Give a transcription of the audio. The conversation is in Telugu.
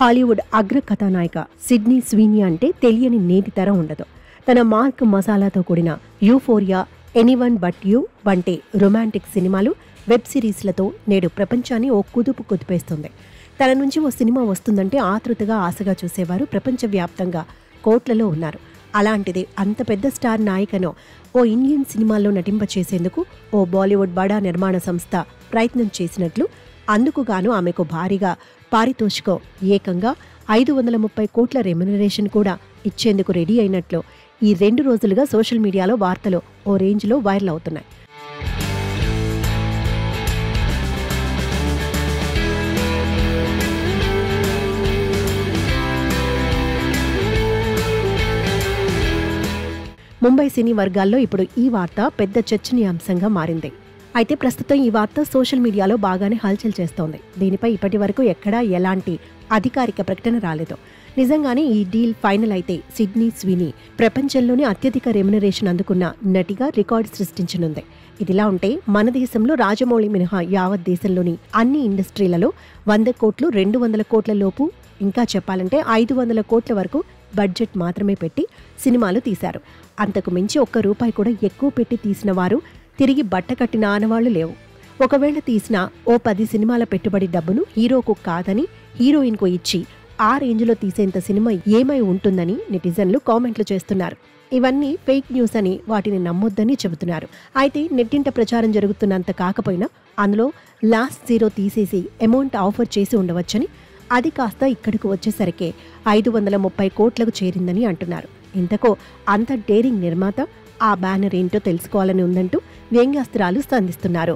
హాలీవుడ్ అగ్ర కథానాయిక సిడ్నీ స్వీనీ అంటే తెలియని నేటి తరం ఉండదు. తన మార్క్ మసాలాతో కూడిన యూఫోరియా, ఎనీవన్ బట్ యూ వంటి రొమాంటిక్ సినిమాలు, వెబ్ సిరీస్లతో నేడు ప్రపంచాన్ని ఓ కుదుపు కుదిపేస్తుంది. తన నుంచి ఓ సినిమా వస్తుందంటే ఆతృతగా ఆశగా చూసేవారు ప్రపంచవ్యాప్తంగా కోట్లలో ఉన్నారు. అలాంటిది అంత పెద్ద స్టార్ నాయికను ఓ ఇండియన్ సినిమాల్లో నటింపచేసేందుకు ఓ బాలీవుడ్ బడా నిర్మాణ సంస్థ ప్రయత్నం చేసినట్లు, అందుకుగాను ఆమెకు భారీగా పారితోషికం ఏకంగా 530 కోట్ల రెమ్యునరేషన్ కూడా ఇచ్చేందుకు రెడీ అయినట్లు ఈ 2 రోజులుగా సోషల్ మీడియాలో వార్తలు ఓ రేంజ్లో వైరల్ అవుతున్నాయి. ముంబై సినీ వర్గాల్లో ఇప్పుడు ఈ వార్త పెద్ద చర్చనీయాంశంగా మారింది. అయితే ప్రస్తుతం ఈ వార్త సోషల్ మీడియాలో బాగానే హల్చల్ చేస్తోంది. దీనిపై ఇప్పటి వరకు ఎక్కడా ఎలాంటి అధికారిక ప్రకటన రాలేదు. నిజంగానే ఈ డీల్ ఫైనల్ అయితే సిడ్నీ స్వీనీ ప్రపంచంలోనే అత్యధిక రెమ్యునరేషన్ అందుకున్న నటిగా రికార్డు సృష్టించనుంది. ఇదిలా ఉంటే మన దేశంలో రాజమౌళి మినహా యావత్ దేశంలోని అన్ని ఇండస్ట్రీలలో 100 కోట్లు, 200 కోట్ల లోపు, ఇంకా చెప్పాలంటే 500 కోట్ల వరకు బడ్జెట్ మాత్రమే పెట్టి సినిమాలు తీశారు. అంతకు మించి ₹1 కూడా ఎక్కువ పెట్టి తీసిన వారు తిరిగి బట్టకట్టిన ఆనవాళ్లు లేవు. ఒకవేళ తీసిన ఓ 10 సినిమాల పెట్టుబడి డబ్బును హీరోకు కాదని హీరోయిన్కు ఇచ్చి ఆ రేంజ్లో తీసేంత సినిమా ఏమై ఉంటుందని నెటిజన్లు కామెంట్లు చేస్తున్నారు. ఇవన్నీ ఫేక్ న్యూస్ అని, వాటిని నమ్మొద్దని చెబుతున్నారు. అయితే నెట్టింట ప్రచారం జరుగుతున్నంత కాకపోయినా అందులో లాస్ట్ జీరో తీసేసి అమౌంట్ ఆఫర్ చేసి ఉండవచ్చని, అది కాస్త ఇక్కడికి వచ్చేసరికి 530 కోట్లకు చేరిందని అంటున్నారు. ఇంతకో అంత డేరింగ్ నిర్మాత, ఆ బ్యానర్ ఏంటో తెలుసుకోవాలని ఉందంటూ వ్యంగ్యాస్త్రాలు సంధిస్తున్నారు.